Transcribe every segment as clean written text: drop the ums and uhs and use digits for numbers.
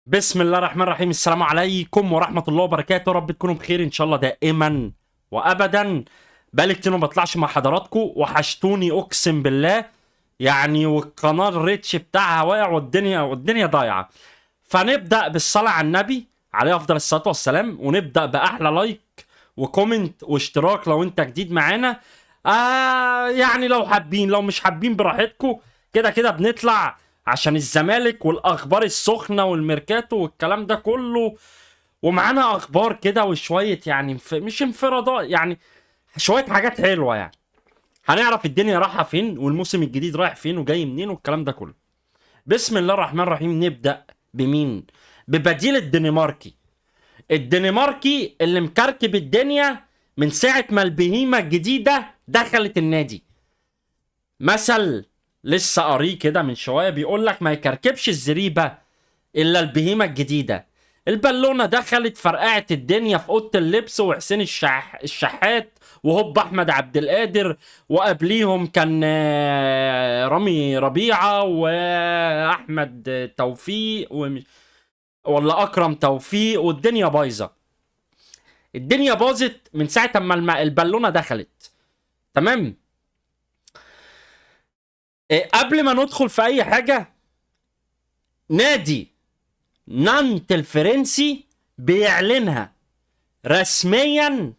بسم الله الرحمن الرحيم. السلام عليكم ورحمة الله وبركاته. رب تكونوا بخير إن شاء الله دائما وأبدا. بقالي كتير ما بطلعش مع حضراتكم، وحشتوني أقسم بالله يعني. والقناة الريتش بتاعها واقع والدنيا ضايعة. فنبدأ بالصلاة على النبي عليه أفضل الصلاة والسلام، ونبدأ بأحلى لايك وكومنت واشتراك لو أنت جديد معانا. يعني لو حابين، لو مش حابين براحتكم. كده كده بنطلع عشان الزمالك والاخبار السخنه والميركاتو والكلام ده كله، ومعانا اخبار كده وشويه يعني مش انفرادات، يعني شويه حاجات حلوه يعني. هنعرف الدنيا رايحه فين والموسم الجديد رايح فين وجاي منين والكلام ده كله. بسم الله الرحمن الرحيم. نبدا بمين؟ ببديل الدنماركي اللي مكركب الدنيا من ساعه ما البهيمه الجديده دخلت النادي. مثل لسه قاريه كده من شويه بيقول لك ما يكركبش الزريبه الا البهيمه الجديده. البالونه دخلت فرقعت الدنيا في اوضه اللبس، وحسين الشحات، وهوب احمد عبد القادر، وقبليهم كان رامي ربيعه واحمد توفيق ولا اكرم توفيق، والدنيا بايظه. الدنيا باظت من ساعه ما البالونه دخلت. تمام. قبل ما ندخل في اي حاجه، نادي نانت الفرنسي بيعلنها رسميا.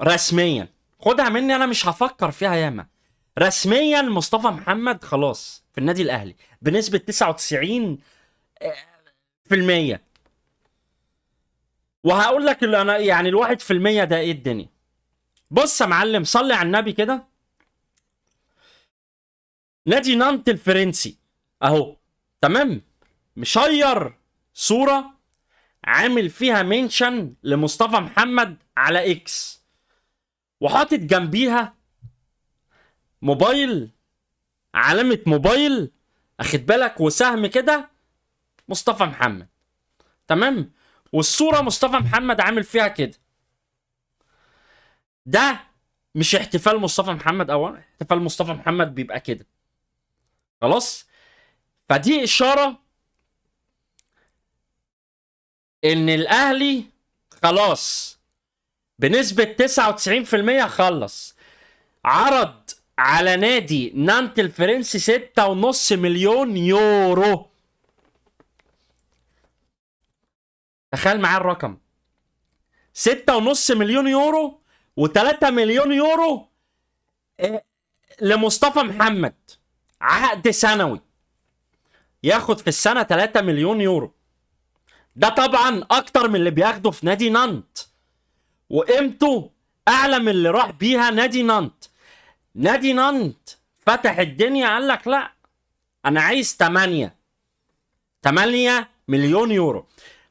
رسميا، خدها مني انا مش هفكر فيها ياما. رسميا مصطفى محمد خلاص في النادي الاهلي بنسبة 99%. وهقول لك اللي انا يعني الواحد في المية ده ايه الدنيا. بص يا معلم، صلي على النبي كده. نادي نانت الفرنسي اهو، تمام، مشير صورة عامل فيها منشن لمصطفى محمد على اكس، وحاطط جنبيها موبايل، علامة موبايل، اخد بالك، وسهم كده مصطفى محمد. تمام. والصورة مصطفى محمد عامل فيها كده. ده مش احتفال مصطفى محمد، اولا احتفال مصطفى محمد بيبقى كده خلاص. فدي اشارة ان الاهلي خلاص بنسبة 99% خلص. عرض على نادي نانت الفرنسي 6.5 مليون يورو. تخيل معايا الرقم، 6.5 مليون يورو و3 مليون يورو لمصطفى محمد. عقد سنوي ياخد في السنة 3 مليون يورو. ده طبعا اكتر من اللي بياخده في نادي نانت، وقيمته اعلى من اللي راح بيها نادي نانت. نادي نانت فتح الدنيا، قال لك لا، انا عايز 8 مليون يورو.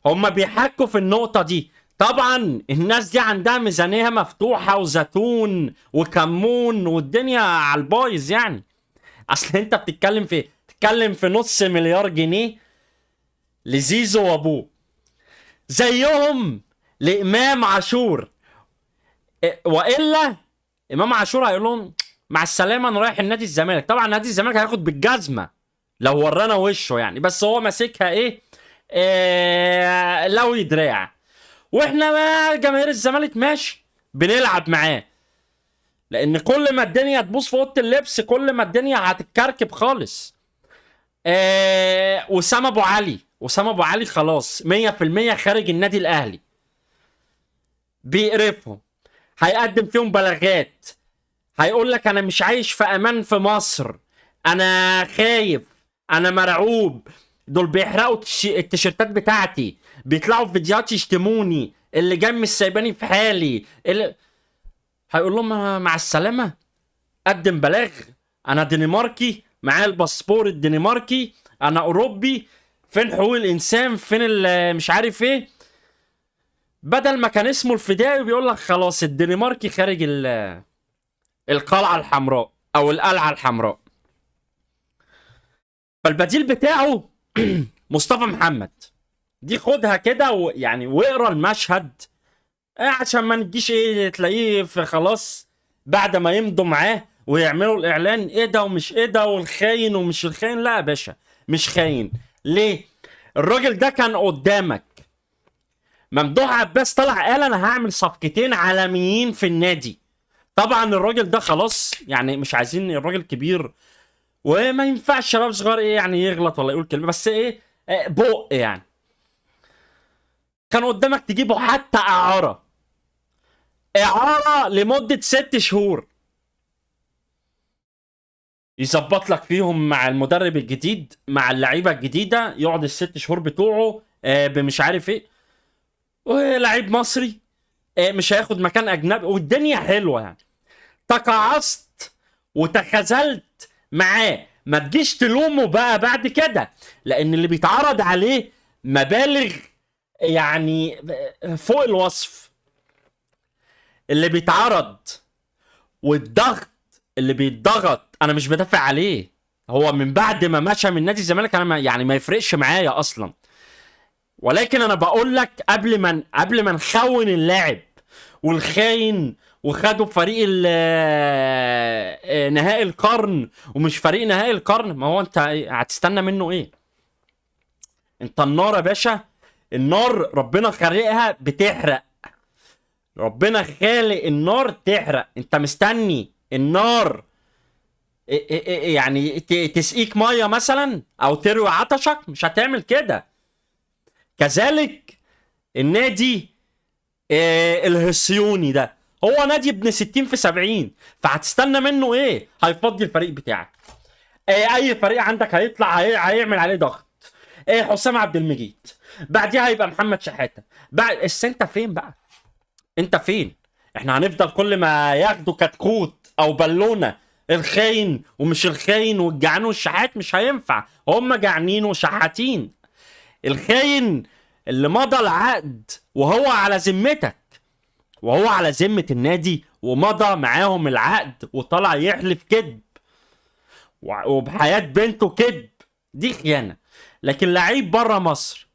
هما بيحكوا في النقطة دي. طبعا الناس دي عندها ميزانية مفتوحة وزيتون وكمون والدنيا على البايظ يعني. اصل انت بتتكلم في نص مليار جنيه لزيزو وابوه، زيهم لامام عاشور. والا امام عاشور هيقول لهم مع السلامه انا رايح النادي الزمالك. طبعا نادي الزمالك هياخد بالجزمه لو ورانا وشه يعني، بس هو ماسكها ايه، لو دراع. واحنا بقى جماهير الزمالك ماشي بنلعب معاه، لان كل ما الدنيا تبوظ في اوضه اللبس كل ما الدنيا هتتكركب خالص. وسام ابو علي خلاص 100% خارج النادي الاهلي. بيقرفهم، هيقدم فيهم بلاغات، هيقول لك انا مش عايش في امان في مصر، انا خايف، انا مرعوب، دول بيحرقوا التيشيرتات بتاعتي، بيطلعوا في فيديوهات يشتموني، اللي جاي مش سايباني في حالي هيقول لهم مع السلامه. قدم بلاغ، انا دنماركي، معايا الباسبور الدنماركي، انا اوروبي، فين حقوق الانسان، فين مش عارف ايه. بدل ما كان اسمه الفدائي بيقول لك خلاص الدنماركي خارج القلعه الحمراء او القلعه الحمراء. فالبديل بتاعه مصطفى محمد. دي خدها كده ويعني واقرا المشهد، عشان ما نجيش ايه تلاقيه في خلاص بعد ما يمضوا معاه ويعملوا الاعلان ايه ده ومش ايه ده والخاين ومش الخاين. لا يا باشا، مش خاين. ليه؟ الراجل ده كان قدامك. ممدوح عباس طلع قال انا هعمل صفقتين عالميين في النادي. طبعا الراجل ده خلاص يعني مش عايزين، الراجل كبير وما ينفعش شباب صغير ايه يعني يغلط ولا يقول كلمه، بس ايه بق يعني. كان قدامك تجيبه حتى اعاره، اعاره لمده 6 شهور، يظبط لك فيهم مع المدرب الجديد مع اللعيبه الجديده، يقعد ال6 شهور بتوعه بمش عارف ايه، ولعيب مصري مش هياخد مكان اجنبي والدنيا حلوه يعني. تقاعست وتخاذلت معاه، ما تجيش تلومه بقى بعد كده، لان اللي بيتعرض عليه مبالغ يعني فوق الوصف. اللي بيتعرض والضغط اللي بيتضغط، انا مش بدافع عليه، هو من بعد ما مشى من نادي الزمالك انا ما يفرقش معايا اصلا، ولكن انا بقول لك قبل ما نخون اللاعب والخاين وخدوا فريق نهائي القرن ومش فريق نهائي القرن، ما هو انت هتستنى منه ايه؟ انت النار يا باشا، النار ربنا خالقها بتحرق، ربنا خالق النار تحرق، انت مستني النار يعني تسقيك ميه مثلا او تروي عطشك؟ مش هتعمل كده. كذلك النادي الهسيوني ده هو نادي ابن 60 في 70، فهتستنى منه ايه؟ هيفضي الفريق بتاعك. اي فريق عندك هيطلع هيعمل عليه ضغط. حسام عبد المجيد، بعديها هيبقى محمد شحاته، بعد انت فين بقى؟ انت فين؟ احنا هنفضل كل ما ياخدوا كتكوت او بالونه الخاين ومش الخاين والجعان والشحات؟ مش هينفع، هم جعانين وشحاتين. الخاين اللي مضى العقد وهو على ذمتك وهو على ذمة النادي ومضى معاهم العقد وطلع يحلف كذب وبحياة بنته كذب، دي خيانة. لكن لعيب بره مصر،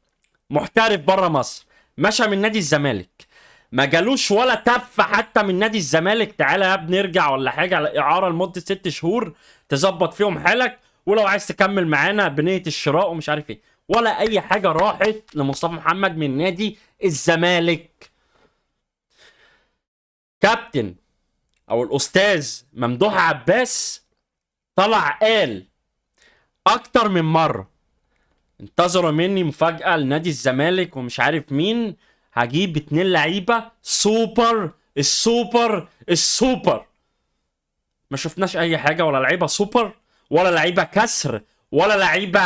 محترف بره مصر، مشى من نادي الزمالك، ما جالوش ولا تف حتى من نادي الزمالك تعالى يا ابني ارجع ولا حاجة على إعارة لمدة 6 شهور تظبط فيهم حالك، ولو عايز تكمل معانا بنية الشراء ومش عارف ايه، ولا اي حاجة راحت لمصطفى محمد من نادي الزمالك. كابتن او الاستاذ ممدوح عباس طلع قال اكتر من مرة انتظروا مني مفاجأة لنادي الزمالك ومش عارف مين، هجيب 2 لعيبة سوبر السوبر السوبر. ما شفناش اي حاجة، ولا لعيبة سوبر ولا لعيبة كسر ولا لعيبة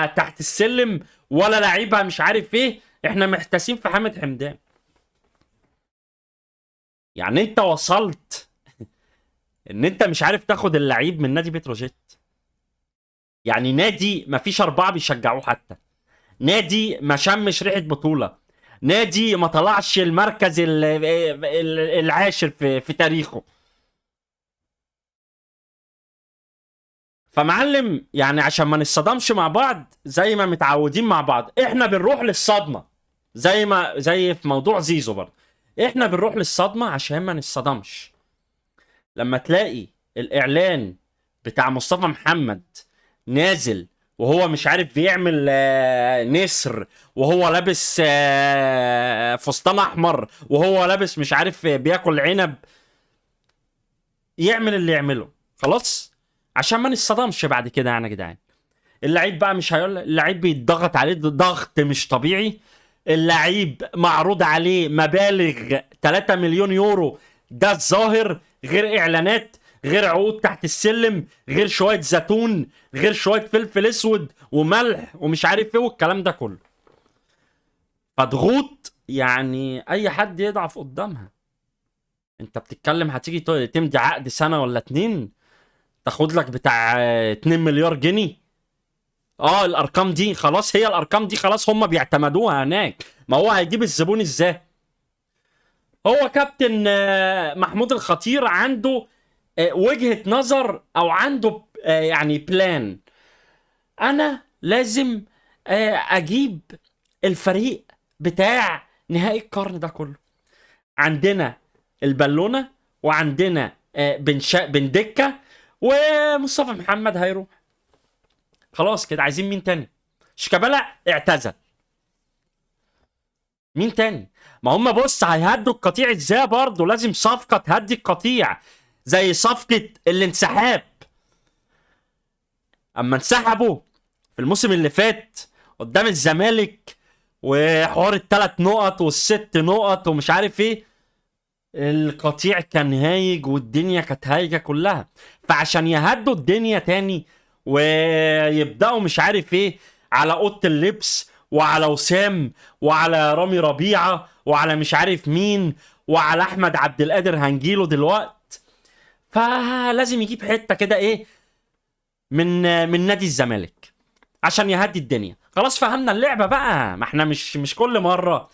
تحت السلم ولا لعيبة مش عارف ايه، احنا محتاسين في حامد حمدان. يعني انت وصلت ان انت مش عارف تاخد اللعيب من نادي بتروجيت، يعني نادي ما فيش 4 بيشجعوه حتى، نادي ما شمش ريحة بطولة، نادي ما طلعش المركز العاشر في تاريخه. فمعلم يعني عشان ما نصطدمش مع بعض زي ما متعودين مع بعض، احنا بنروح للصدمة زي في موضوع زيزو برضه، احنا بنروح للصدمة عشان ما نصطدمش. لما تلاقي الاعلان بتاع مصطفى محمد نازل وهو مش عارف بيعمل نسر، وهو لابس فستان احمر، وهو لابس مش عارف بياكل عنب، يعمل اللي يعمله خلاص عشان ما نصطدمش بعد كده يعني يا جدعان. اللعيب بقى مش هيقول، اللعيب بيتضغط عليه ضغط مش طبيعي، اللعيب معروض عليه مبالغ 3 مليون يورو، ده الظاهر، غير اعلانات، غير عقود تحت السلم، غير شويه زيتون، غير شويه فلفل اسود وملح ومش عارف ايه والكلام ده كله. فضغوط يعني اي حد يضعف قدامها. انت بتتكلم هتيجي تمضي عقد سنه ولا 2 تاخد لك بتاع 2 مليار جنيه. الارقام دي خلاص، هي الارقام دي خلاص هم بيعتمدوها هناك، ما هو هيجيب الزبون ازاي؟ هو كابتن محمود الخطير عنده وجهة نظر او عنده يعني بلان. انا لازم اجيب الفريق بتاع نهائي القرن ده كله. عندنا البالونة وعندنا بن دكة ومصطفى محمد هيروح. خلاص كده، عايزين مين تاني؟ شيكابالا اعتزل، مين تاني؟ ما هم بص هيهدوا القطيع ازاي؟ برضه لازم صفقه تهدي القطيع، زي صفقه الانسحاب. اما انسحبوا في الموسم اللي فات قدام الزمالك، وحوار ال3 نقط وال6 نقط ومش عارف ايه، القطيع كان هايج والدنيا كانت هايجه كلها. فعشان يهدوا الدنيا تاني ويبداوا مش عارف ايه على اوضه اللبس وعلى وسام وعلى رامي ربيعه وعلى مش عارف مين وعلى احمد عبد القادر هنجيله دلوقت، فلازم يجيب حته كده ايه من نادي الزمالك عشان يهدي الدنيا. خلاص فهمنا اللعبه بقى، ما احنا مش كل مره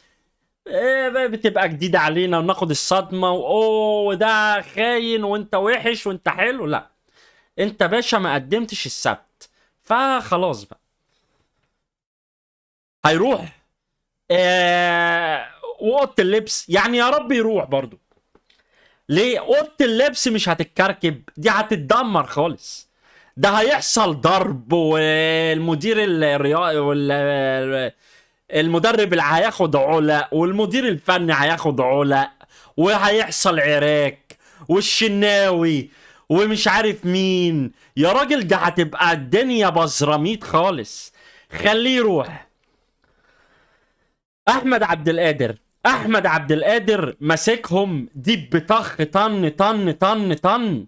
إيه بتبقى جديده علينا وناخد الصدمه واوه ده خاين وانت وحش وانت حلو. لا، انت باشا ما قدمتش السبت، فخلاص بقى هيروح آه واوضه اللبس يعني يا رب يروح برضو. ليه اوضه اللبس مش هتتكركب، دي هتتدمر خالص. ده هيحصل ضرب، والمدير الرياضي المدرب اللي هياخد علق، والمدير الفني هياخد علق، وهيحصل عراك والشناوي ومش عارف مين. يا راجل ده هتبقى الدنيا بزراميط خالص. خليه يروح. احمد عبد القادر ماسكهم ديب بطخ طن طن طن طن،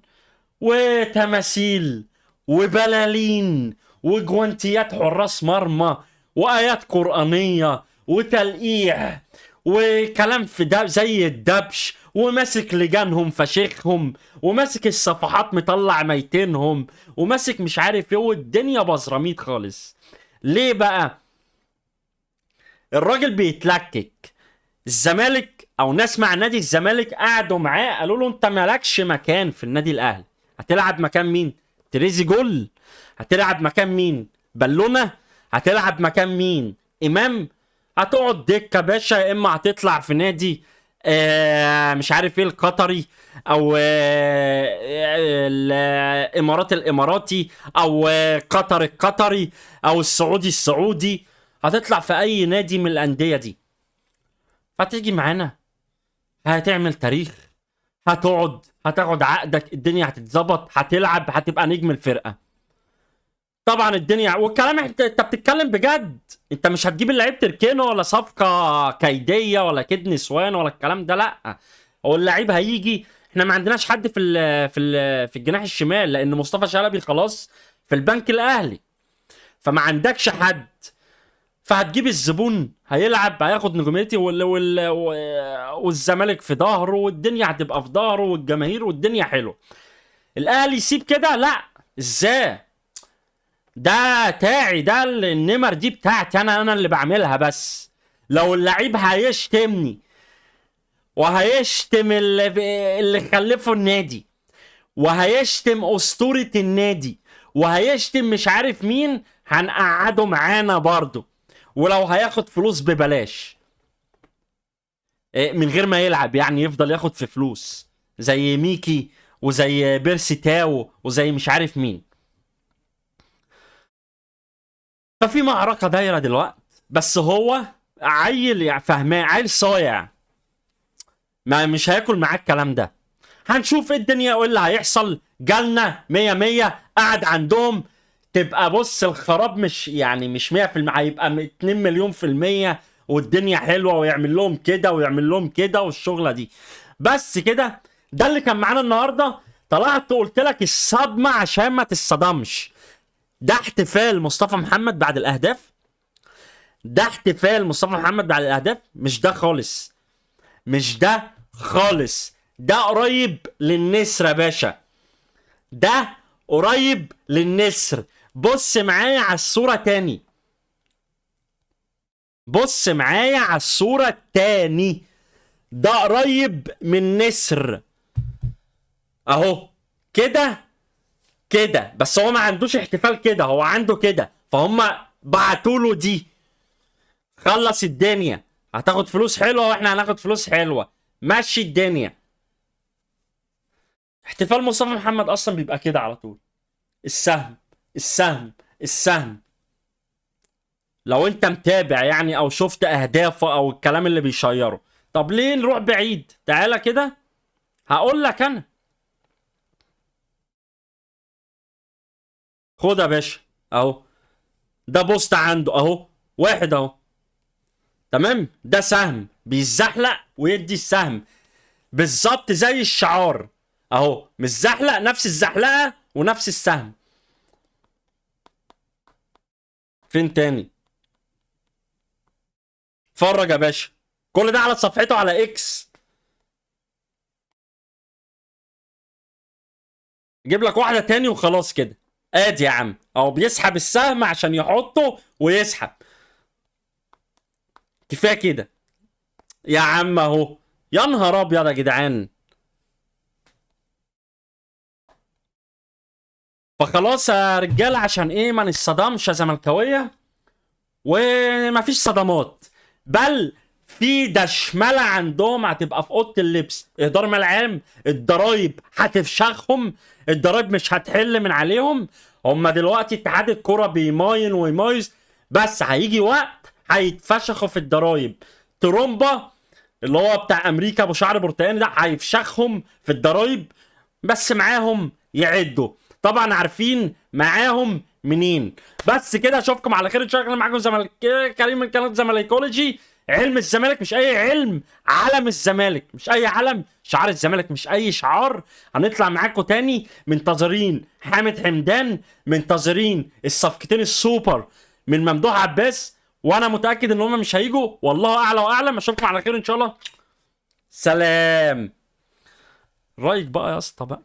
وتماثيل وبلالين وجوانتيات حراس مرمى وايات قرآنية وتلقيح وكلام في ده زي الدبش، وماسك لجانهم فشيخهم، وماسك الصفحات مطلع ميتينهم، وماسك مش عارف ايه، والدنيا بزراميط خالص. ليه بقى؟ الراجل بيتلكك. الزمالك او ناس مع نادي الزمالك قعدوا معاه قالوا له انت مالكش مكان في النادي الاهلي. هتلعب مكان مين؟ تريزي جول؟ هتلعب مكان مين؟ بالونه؟ هتلعب مكان مين؟ امام؟ هتقعد دكه باشا، يا اما هتطلع في نادي مش عارف ايه القطري، او الاماراتي، او قطر القطري، او السعودي. هتطلع في اي نادي من الانديه دي، هتيجي معانا هتعمل تاريخ، هتاخد عقدك، الدنيا هتتظبط، هتلعب، هتبقى نجم الفرقه. طبعا الدنيا والكلام انت بتتكلم بجد. انت مش هتجيب اللعيب تركينه ولا صفقه كيديه ولا كيد نسوان ولا الكلام ده، لا. هو اللعيب هيجي. احنا ما عندناش حد في الجناح الشمال، لان مصطفى شلبي خلاص في البنك الاهلي، فما عندكش حد. فهتجيب الزبون هيلعب، هياخد نجوميتي والزمالك في ظهره، والدنيا هتبقى في ظهره والجماهير والدنيا حلوه. الاهلي يسيب كده؟ لا. ازاي؟ ده تاعي، ده النمر دي بتاعتي انا اللي بعملها. بس لو اللعيب هيشتمني وهيشتم اللي خلفه النادي، وهيشتم اسطورة النادي، وهيشتم مش عارف مين، هنقعده معانا برضه، ولو هياخد فلوس ببلاش من غير ما يلعب، يعني يفضل ياخد في فلوس زي ميكي وزي بيرسي تاو وزي مش عارف مين. ففي معركة دايرة دلوقتي، بس هو عيل يعني فهمان، عيل صايع، ما مش هياكل معاك الكلام ده. هنشوف ايه الدنيا وايه اللي هيحصل. جالنا 100 قعد عندهم، تبقى بص الخراب مش يعني مش 100%، هيبقى 2 مليون في المية، والدنيا حلوة، ويعمل لهم كده ويعمل لهم كده والشغلة دي. بس كده، ده اللي كان معانا النهاردة. طلعت قلت لك الصدمة عشان ما تتصدمش. ده احتفال مصطفى محمد بعد الأهداف. ده احتفال مصطفى محمد بعد الأهداف، مش ده خالص. مش ده خالص. ده قريب للنسر يا باشا. ده قريب للنسر. بص معايا على الصورة تاني. بص معايا على الصورة التاني. ده قريب من نسر اهو. كده كده، بس هو ما عندوش احتفال كده، هو عنده كده، فهم بعتوله دي. خلص الدنيا، هتاخد فلوس حلوة واحنا هناخد فلوس حلوة، ماشي الدنيا. احتفال مصطفى محمد اصلا بيبقى كده على طول. السهم السهم السهم. لو انت متابع يعني او شفت اهدافه او الكلام اللي بيشيره. طب ليه نروح بعيد؟ تعالى كده هقول لك انا. خد يا باشا اهو، ده بوست عنده اهو، واحد اهو، تمام؟ ده سهم بيزحلق ويدي السهم بالظبط زي الشعار اهو، متزحلق نفس الزحلقه ونفس السهم. فين تاني؟ اتفرج يا باشا، كل ده على صفحته على اكس. جيب لك واحده تاني وخلاص كده. ادي يا عم اهو، بيسحب السهم عشان يحطه ويسحب. كفايه كده يا عم اهو. يا نهار ابيض يا جدعان. فخلاص يا رجاله، عشان ايه ما نصطدمش يا زملكاويه، ومفيش صدمات، بل في دشمله عندهم هتبقى في اوضه اللبس. اهدار مال عام، الضرايب هتفشخهم، الضرايب مش هتحل من عليهم. هما دلوقتي اتحاد الكره بيماين ويمايز، بس هيجي وقت هيتفشخوا في الضرايب. ترومبا اللي هو بتاع امريكا ابو شعر برتقاني ده هيفشخهم في الضرايب، بس معاهم يعدوا. طبعا عارفين معاهم منين. بس كده اشوفكم على خير ان شاء الله. معاكم زمالك كريم من قناه زمالكولوجي. علم الزمالك مش اي علم، علم الزمالك مش اي علم، شعار الزمالك مش اي شعار. هنطلع معاكم تاني، منتظرين حامد حمدان، منتظرين الصفقتين السوبر من ممدوح عباس، وانا متاكد ان هم مش هيجوا، والله اعلى واعلم. اشوفكم على خير ان شاء الله. سلام. رايك بقى يا اسطى بقى.